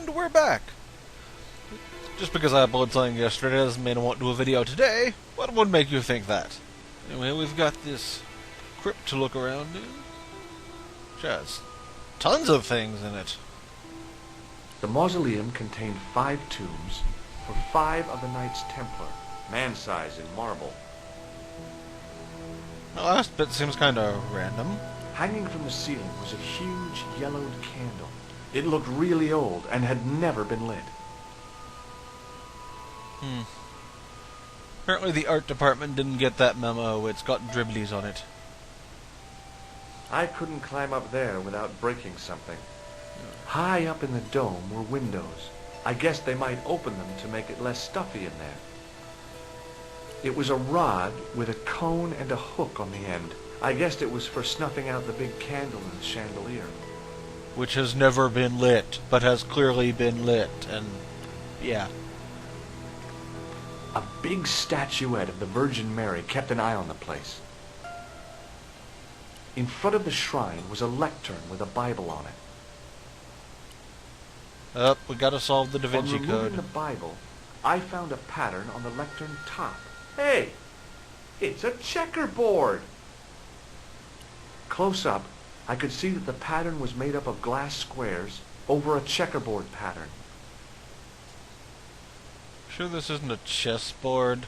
And we're back! Just because I uploaded something yesterday doesn't mean I won't do a video today. What would make you think that? Anyway, we've got this crypt to look around in. Which has tons of things in it. The mausoleum contained 5 tombs for 5 of the Knights Templar, man-size in marble. The last bit seems kind of random. Hanging from the ceiling was a huge yellowed candle. It looked really old and had never been lit. Apparently the art department didn't get that memo. It's got dribblies on it. I couldn't climb up there without breaking something. High up in the dome were windows. I guess they might open them to make it less stuffy in there. It was a rod with a cone and a hook on the end. I guessed it was for snuffing out the big candle in the chandelier. Which has never been lit, but has clearly been lit, and yeah. A big statuette of the Virgin Mary kept an eye on the place. In front of the shrine was a lectern with a Bible on it. We gotta solve the Da Vinci On removing Code. the Bible, I found a pattern on the lectern top. Hey! It's a checkerboard! Close up, I could see that the pattern was made up of glass squares over a checkerboard pattern. Sure this isn't a chessboard?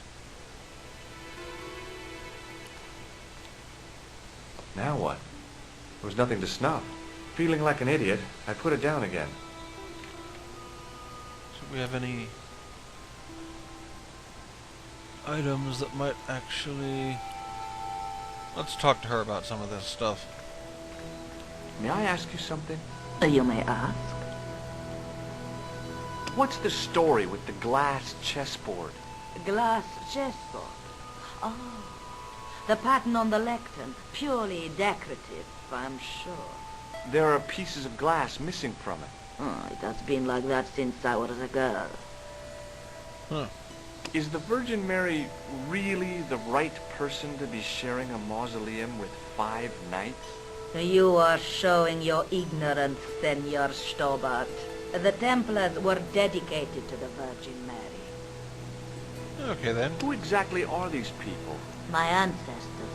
Now what? There was nothing to snuff. Feeling like an idiot, I put it down again. Do we have any items that might actually... Let's talk to her about some of this stuff. May I ask you something? You may ask. What's the story with the glass chessboard? Glass chessboard. Oh, the pattern on the lectern. Purely decorative, I'm sure. There are pieces of glass missing from it. Oh, it has been like that since I was a girl. Huh. Is the Virgin Mary really the right person to be sharing a mausoleum with 5 knights? You are showing your ignorance, Senor Stobart. The Templars were dedicated to the Virgin Mary. Okay then. Who exactly are these people? My ancestors.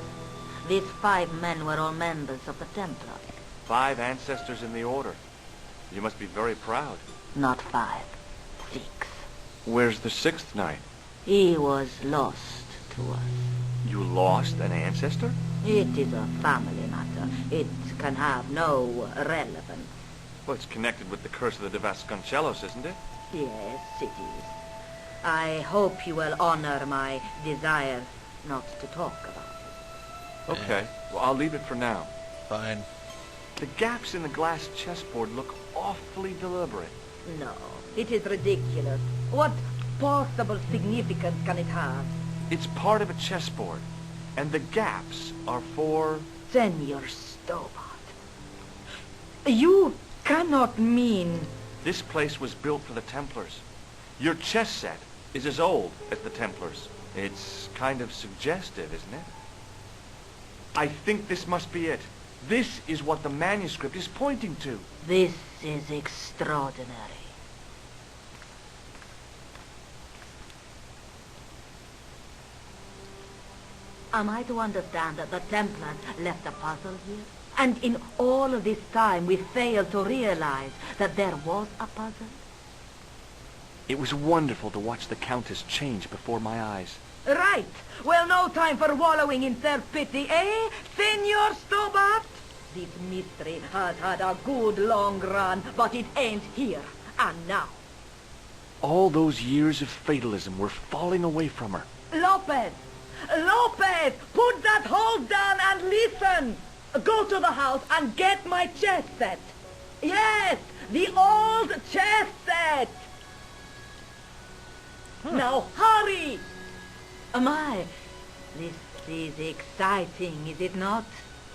These 5 men were all members of the Templars. 5 ancestors in the order. You must be very proud. Not 5. 6. Where's the 6th knight? He was lost to us. You lost an ancestor? It is a family matter. It can have no relevance. Well, it's connected with the curse of the Vasconcelos, isn't it? Yes, it is. I hope you will honor my desire not to talk about it. Okay, well, I'll leave it for now. Fine. The gaps in the glass chessboard look awfully deliberate. No, it is ridiculous. What possible significance can it have? It's part of a chessboard, and the gaps are for... Senor Stobart, you cannot mean... This place was built for the Templars. Your chess set is as old as the Templars. It's kind of suggestive, isn't it? I think this must be it. This is what the manuscript is pointing to. This is extraordinary. Am I to understand that the Templars left a puzzle here? And in all of this time we failed to realize that there was a puzzle? It was wonderful to watch the Countess change before my eyes. Right. Well, no time for wallowing in self-pity, eh, Senor Stobart? This mystery has had a good long run, but it ain't here. And now. All those years of fatalism were falling away from her. Lopez! Lopez! Put that hose down and listen! Go to the house and get my chess set. Yes, the old chess set! Now hurry! My, this is exciting, is it not?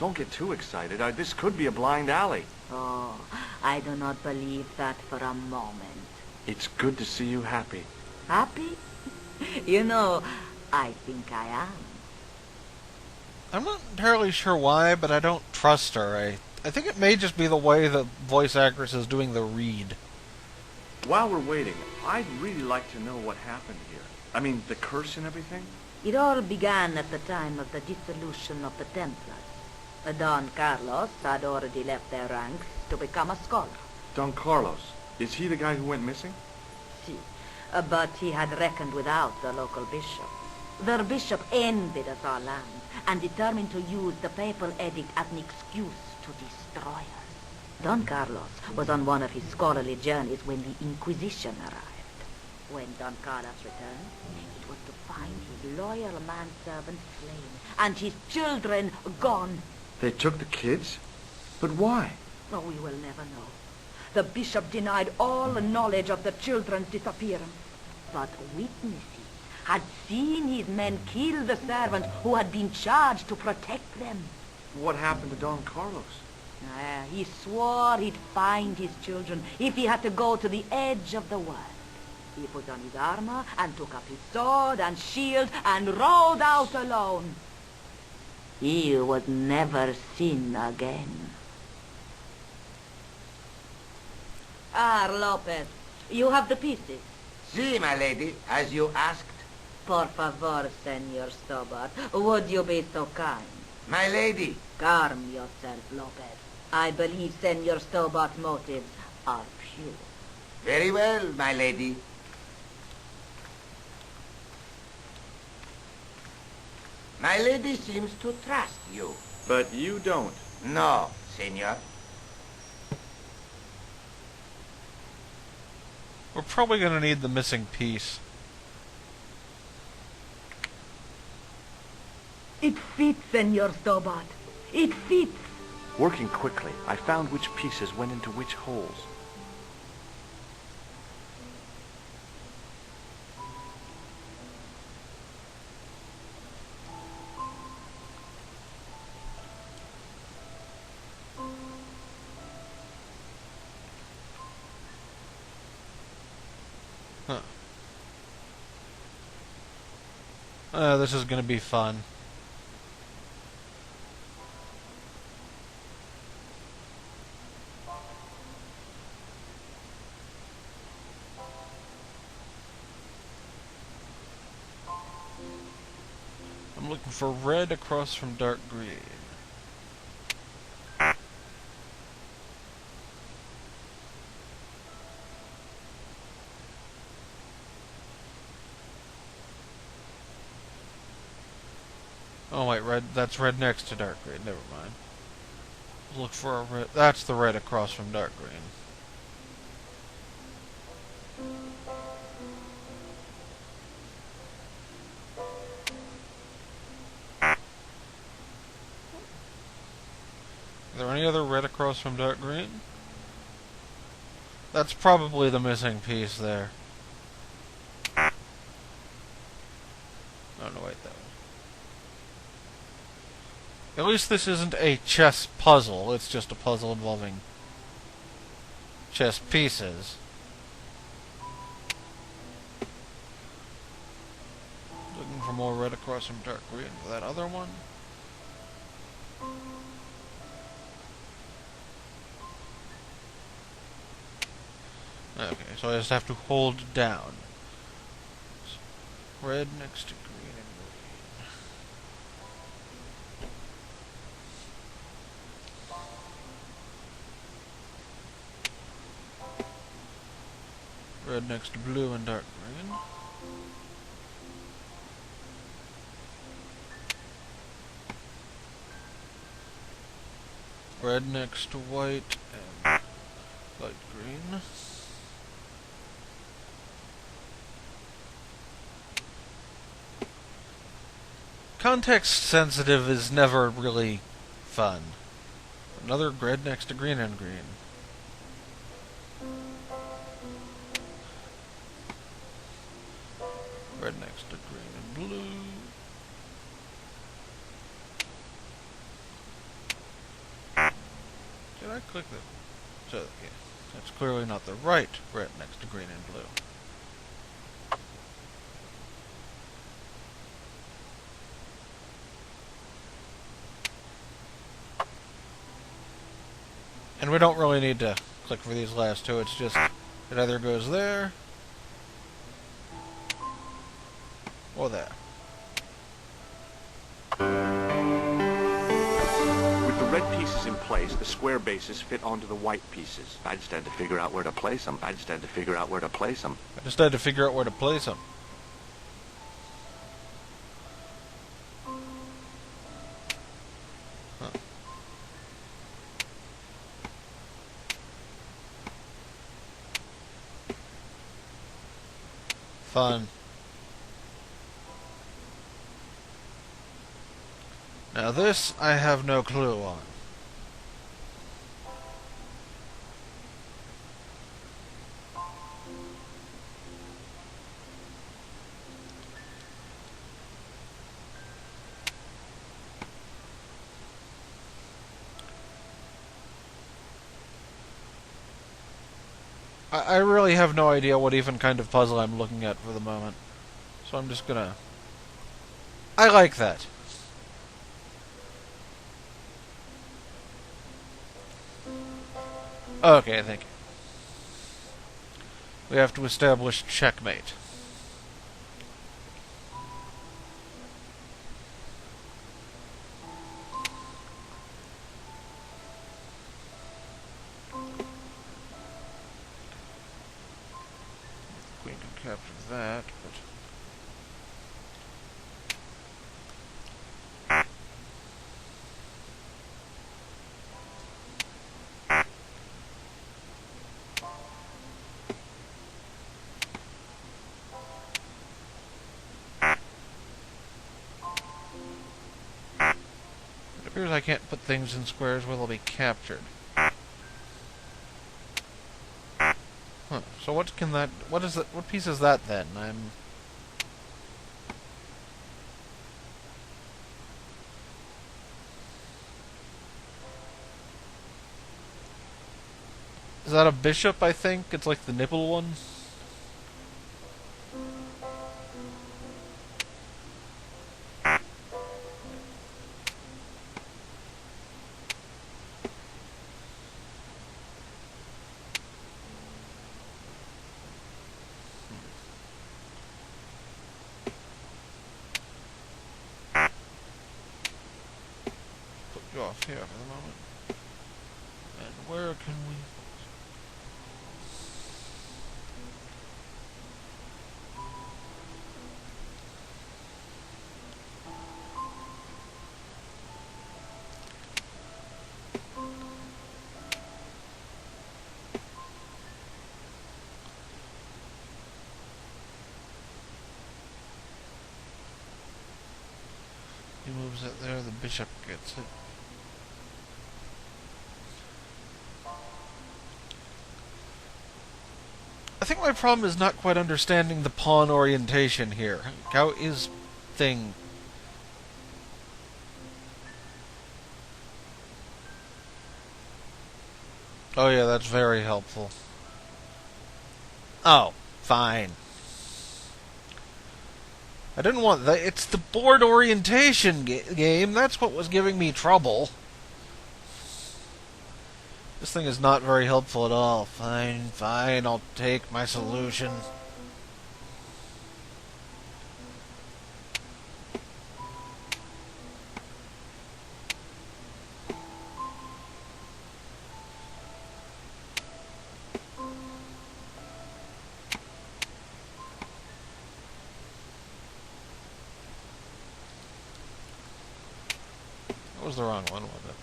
Don't get too excited. This could be a blind alley. Oh, I do not believe that for a moment. It's good to see you happy. Happy? You know, I think I am. I'm not entirely sure why, but I don't trust her. I think it may just be the way the voice actress is doing the read. While we're waiting, I'd really like to know what happened here. I mean, the curse and everything. It all began at the time of the dissolution of the Templars. Don Carlos had already left their ranks to become a scholar. Don Carlos, is he the guy who went missing? Si, but he had reckoned without the local bishop. The bishop envied us our land and determined to use the papal edict as an excuse to destroy us. Don Carlos was on one of his scholarly journeys when the Inquisition arrived. When Don Carlos returned, it was to find his loyal manservant slain and his children gone. They took the kids? But why? Oh, we will never know. The bishop denied all knowledge of the children's disappearance. But witnesses had seen his men kill the servant who had been charged to protect them. What happened to Don Carlos? He swore he'd find his children if he had to go to the edge of the world. He put on his armor and took up his sword and shield and rode out alone. He was never seen again. Lopez, you have the pieces. Si, my lady, as you asked. Por favor, Senor Stobart, would you be so kind? My lady. Calm yourself, Lopez. I believe Senor Stobart's motives are pure. Very well, my lady. My lady seems to trust you. But you don't. No, senor. We're probably going to need the missing piece. It fits, Senor Stobart. It fits. Working quickly, I found which pieces went into which holes. This is going to be fun. I'm looking for red across from dark green. Oh wait, red. That's red next to dark green. Never mind. Look for a red. That's the red across from dark green. Is there any other red across from dark green? That's probably the missing piece there. Oh no, wait, that was... At least this isn't a chess puzzle, it's just a puzzle involving chess pieces. Looking for more red across from dark green for that other one. Okay, so I just have to hold down. Red next to green and green. Red next to blue and dark green. Red next to white and light green. Context sensitive is never really fun. Another red next to green and green. Red next to green and blue. Did I click the... So, yeah, that's clearly not the right red next to green and blue. And we don't really need to click for these last two, it's just It either goes there or there. With the red pieces in place, the square bases fit onto the white pieces. I just had to figure out where to place them. I just had to figure out where to place them. Huh. Fun. Now this, I have no clue on. I really have no idea what even kind of puzzle I'm looking at for the moment. So I'm just gonna... I like that. Okay, thank you. We have to establish checkmate. Queen can capture that, but... It appears I can't put things in squares where they'll be captured. Huh. So what can that... What is that? What piece is that then? Is that a bishop, I think? It's like the nipple one? Put you off here for the moment. And where can we... He moves it there, the bishop gets it. I think my problem is not quite understanding the pawn orientation here. How is thing... Oh yeah, that's very helpful. Oh, fine. I didn't want that. It's the board orientation game. That's what was giving me trouble. This thing is not very helpful at all. Fine, fine, I'll take my solution. That was the wrong one, wasn't it?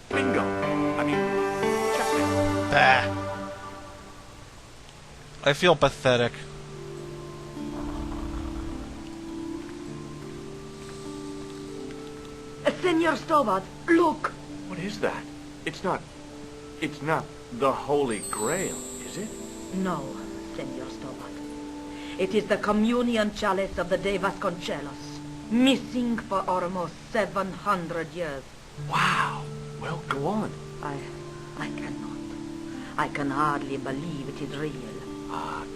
Bingo. I mean, checkmate. Bah. I feel pathetic. Senor Stobart, look! What is that? It's not the Holy Grail, is it? No, Senor Stobart. It is the communion chalice of the De Vasconcelos, missing for almost 700 years. Wow. Well, go on. I cannot. I can hardly believe it is real.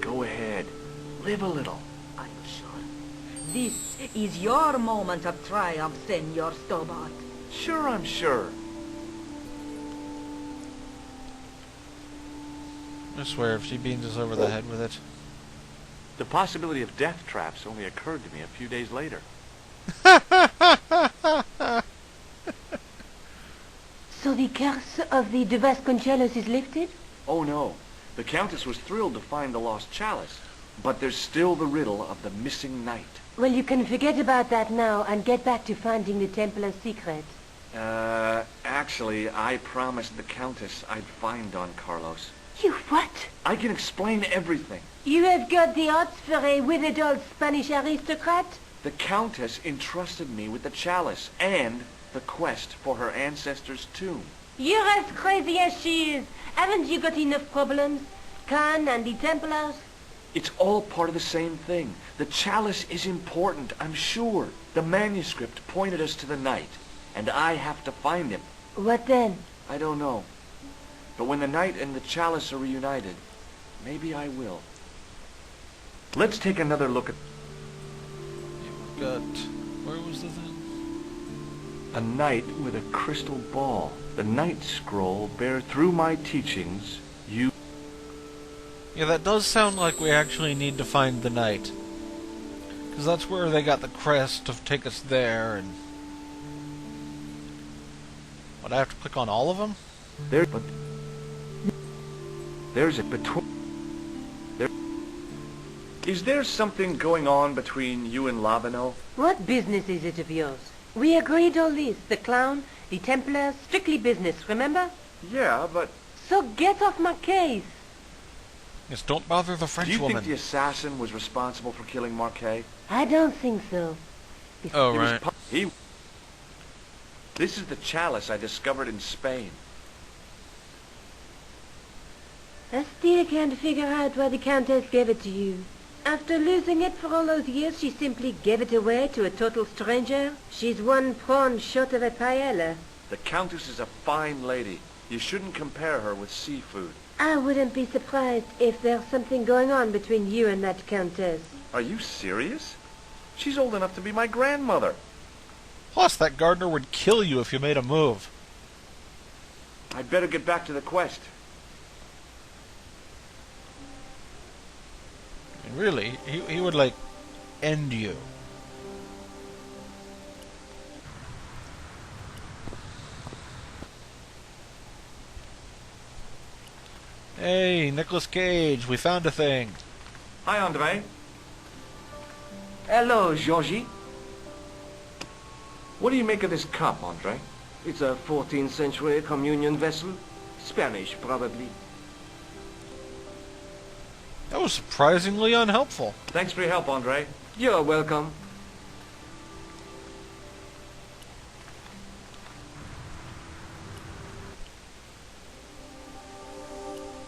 Go ahead. Live a little. I'm sure. This is your moment of triumph, Senor Stobart. Sure, I'm sure. I swear, if she beans us over the head with it. The possibility of death traps only occurred to me a few days later. So the curse of the de Vasconcelos is lifted? Oh no, the Countess was thrilled to find the lost chalice, but there's still the riddle of the missing knight. Well, you can forget about that now and get back to finding the Templar's secret. Actually, I promised the Countess I'd find Don Carlos. You what? I can explain everything. You have got the odds for a withered old Spanish aristocrat? The Countess entrusted me with the chalice and the quest for her ancestor's tomb. You're as crazy as she is. Haven't you got enough problems? Khan and the Templars? It's all part of the same thing. The chalice is important, I'm sure. The manuscript pointed us to the knight, and I have to find him. What then? I don't know. But when the knight and the chalice are reunited, maybe I will. Let's take another look at... You've got... Where was the thing? A knight with a crystal ball. The knight scroll bear through my teachings, you... Yeah, that does sound like we actually need to find the knight. Because that's where they got the crest to take us there, and... Would I have to click on all of them? There's a between... Is there something going on between you and Lavino? What business is it of yours? We agreed all this. The clown, the Templars, strictly business, remember? Yeah, but... So get off my case. Yes, don't bother the French Do you woman. think the assassin was responsible for killing Marquet? I don't think so. Oh, He was right. This is the chalice I discovered in Spain. I still can't figure out why the Countess gave it to you. After losing it for all those years, she simply gave it away to a total stranger. She's one prawn short of a paella. The Countess is a fine lady. You shouldn't compare her with seafood. I wouldn't be surprised if there's something going on between you and that Countess. Are you serious? She's old enough to be my grandmother. Plus, that gardener would kill you if you made a move. I'd better get back to the quest. I mean, really, he would, like, end you. Hey, Nicolas Cage, we found a thing. Hi, Andre. Hello, Georgie. What do you make of this cup, Andre? It's a 14th century communion vessel. Spanish, probably. That was surprisingly unhelpful. Thanks for your help, Andre. You're welcome.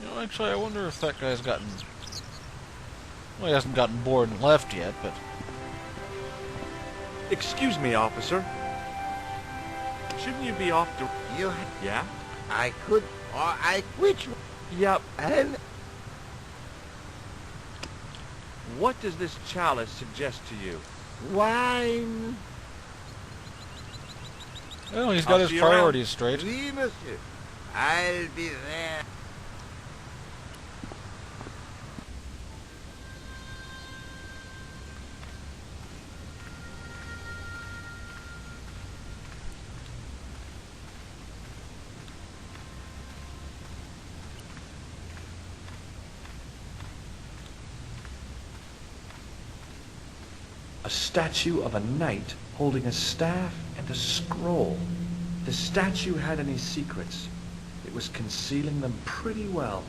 You know, actually, I wonder if that guy's gotten... Well, he hasn't gotten bored and left yet, but... Excuse me, officer. Shouldn't you be off to... You, Yeah? I could, or I which, Yep. and What does this chalice suggest to you? wine. Well, he's I'll got his see you around. priorities straight. Oui, monsieur. I'll be there. A statue of a knight holding a staff and a scroll. The statue had any secrets. It was concealing them pretty well.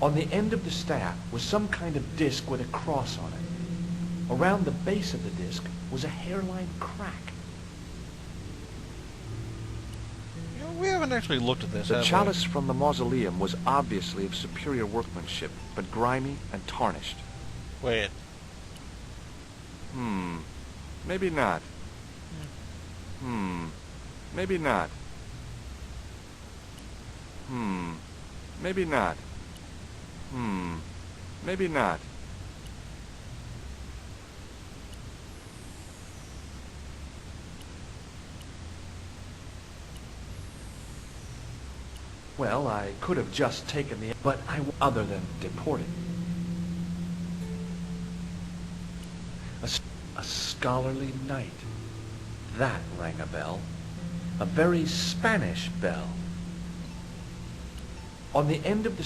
On the end of the staff was some kind of disc with a cross on it. Around the base of the disc was a hairline crack. You know, we haven't actually looked at this, The have we? chalice from the mausoleum was obviously of superior workmanship, but grimy and tarnished. Wait. Maybe not. Maybe not. Maybe not. Maybe not. Well, I could have just taken the... But other than deporting. A scholarly knight. That rang a bell. A very Spanish bell. On the end of the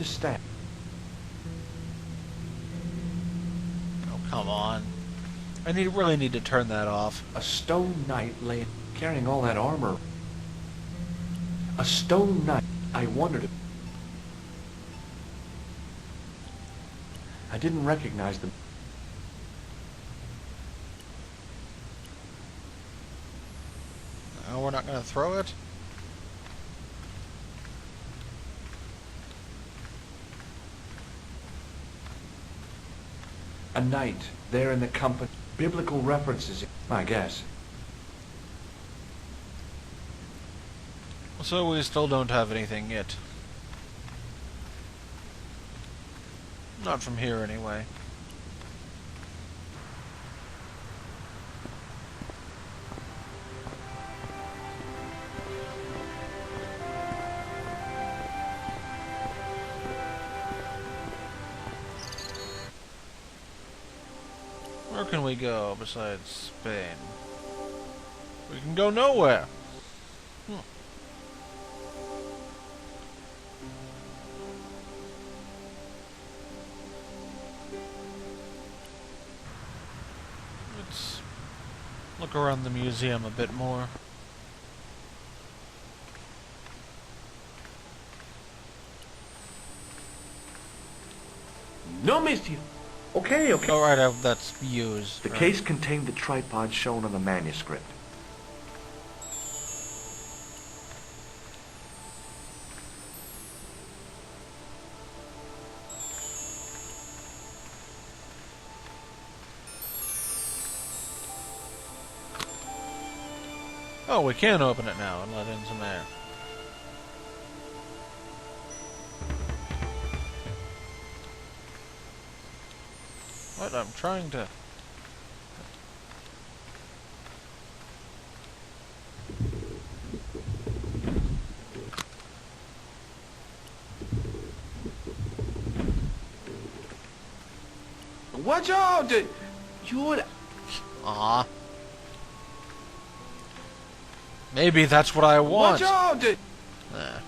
staff. Oh, come on. I really need to turn that off. A stone knight lay carrying all that armor. A stone knight. I wondered. I didn't recognize them. No, we're not going to throw it? A knight there in the company. Biblical references, I guess. So we still don't have anything yet. Not from here, anyway. Where can we go besides Spain? We can go nowhere. Let's look around the museum a bit more. No, monsieur. Okay. Alright, that's used. The right. case contained the tripod shown on the manuscript. Oh, we can open it now and let in some air. What? I'm trying to... Watch out! You... Aw. Maybe that's what I want. Watch out! Nah.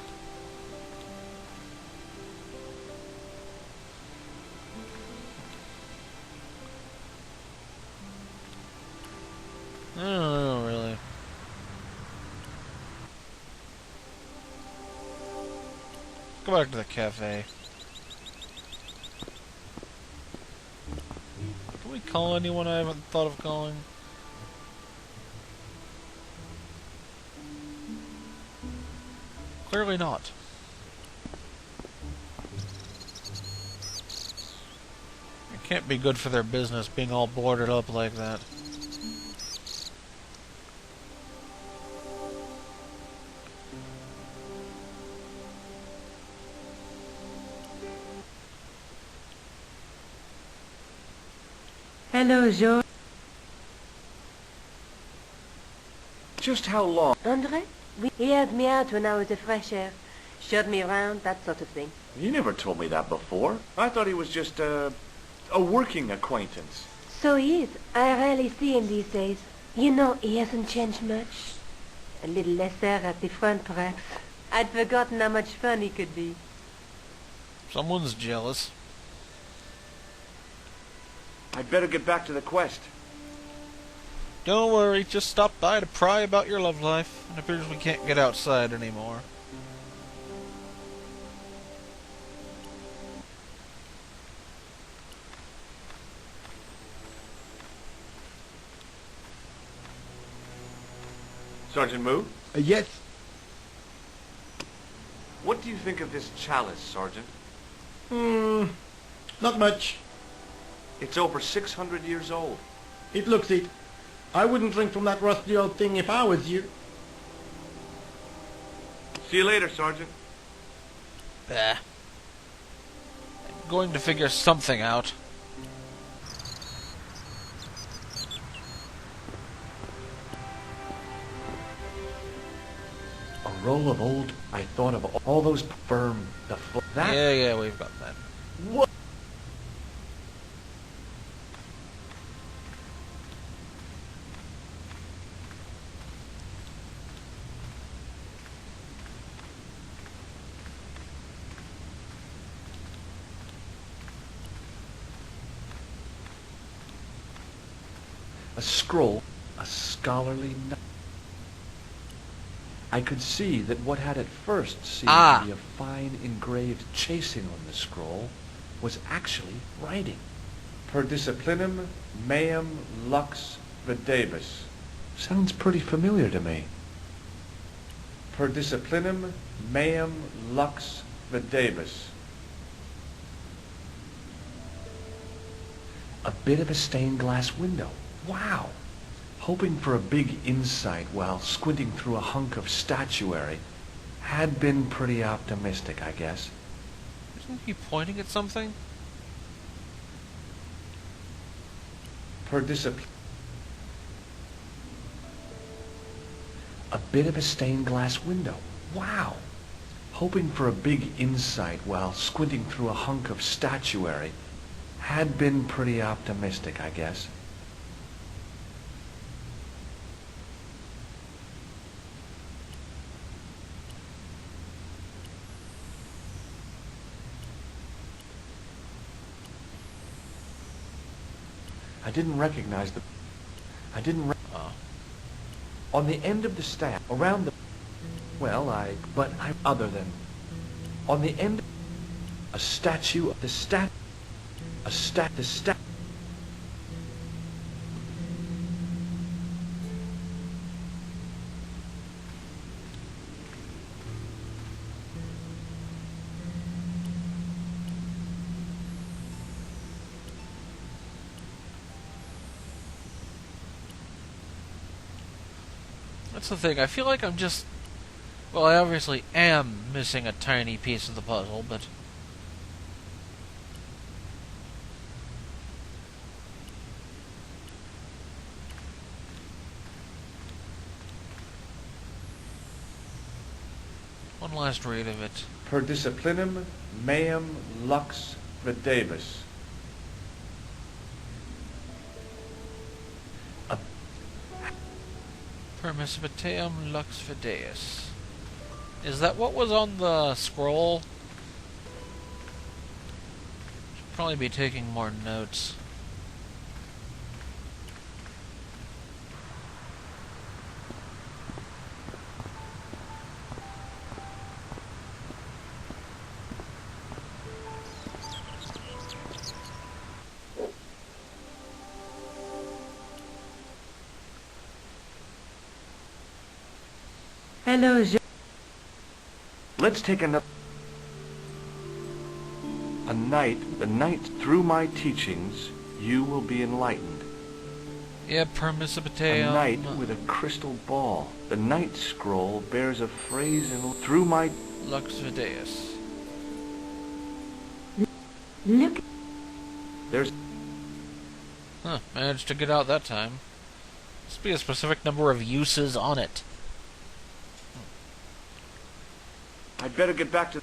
I don't know, really. Go back to the cafe. Can we call anyone I haven't thought of calling? Clearly not. It can't be good for their business being all boarded up like that. Hello, George. Just how long? Andre? He helped me out when I was a fresh air. Showed me around, that sort of thing. You never told me that before. I thought he was just a working acquaintance. So he is. I rarely see him these days. You know, he hasn't changed much. A little less air at the front, perhaps. I'd forgotten how much fun he could be. Someone's jealous. I'd better get back to the quest. Don't worry, just stop by to pry about your love life. It appears we can't get outside anymore. Sergeant Moo? Yes. What do you think of this chalice, Sergeant? Not much. It's over 600 years old. It looks it. I wouldn't drink from that rusty old thing if I was you. See you later, Sergeant. Bah. I'm going to figure something out. A roll of old... I thought of all those firm... that... Yeah, we've got that. What? A scroll, a scholarly... I could see that what had at first seemed to be a fine engraved chasing on the scroll was actually writing. Per disciplinum meum lux videbis. Sounds pretty familiar to me. Per disciplinum meum lux videbis. A bit of a stained glass window. Wow! Hoping for a big insight while squinting through a hunk of statuary had been pretty optimistic, I guess. Isn't he pointing at something? Per discipline. A bit of a stained glass window. Wow! Hoping for a big insight while squinting through a hunk of statuary had been pretty optimistic, I guess. I didn't recognize the... On the end of the staff, around the... Well, other than... On the end... A statue of the stat... A stat... The stat... That's the thing, I feel like I'm just... Well, I obviously am missing a tiny piece of the puzzle, but... One last read of it. Per disciplinum meum lux videbis. Permissiviteum lux fideus. Is that what was on the scroll? Should probably be taking more notes. Hello, Let's take another... The night through my teachings, you will be enlightened. Yeah, A permissiviteum... night with a crystal ball. The night scroll bears a phrase in... Through my... lux fideus. Look. There's... Huh, managed to get out that time. Must be a specific number of uses on it. I'd better get back to...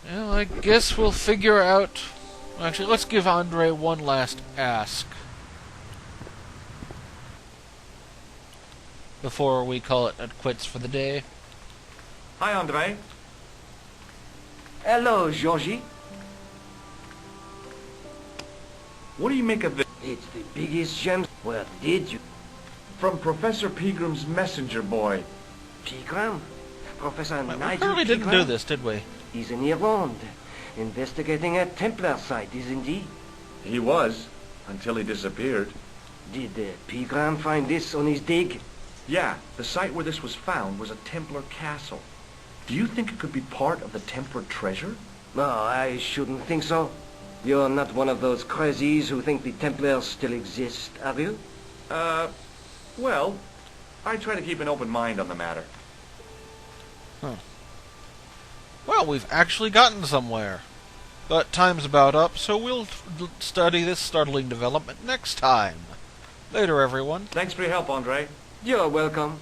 Well, I guess we'll figure out... Actually, let's give Andre one last ask. Before we call it quits for the day. Hi, Andre. Hello, Georgie. What do you make of this? It's the biggest gem. Where did you... From Professor Peagram's messenger boy. Peagram? Professor We Nigel apparently didn't do Peagram? this, did we? He's in Ireland, investigating a Templar site, isn't he? He was, until he disappeared. Did Peagram find this on his dig? Yeah, the site where this was found was a Templar castle. Do you think it could be part of the Templar treasure? No, I shouldn't think so. You're not one of those crazies who think the Templars still exist, are you? Well, I try to keep an open mind on the matter. Huh. Well, we've actually gotten somewhere. But time's about up, so we'll study this startling development next time. Later, everyone. Thanks for your help, Andre. You're welcome.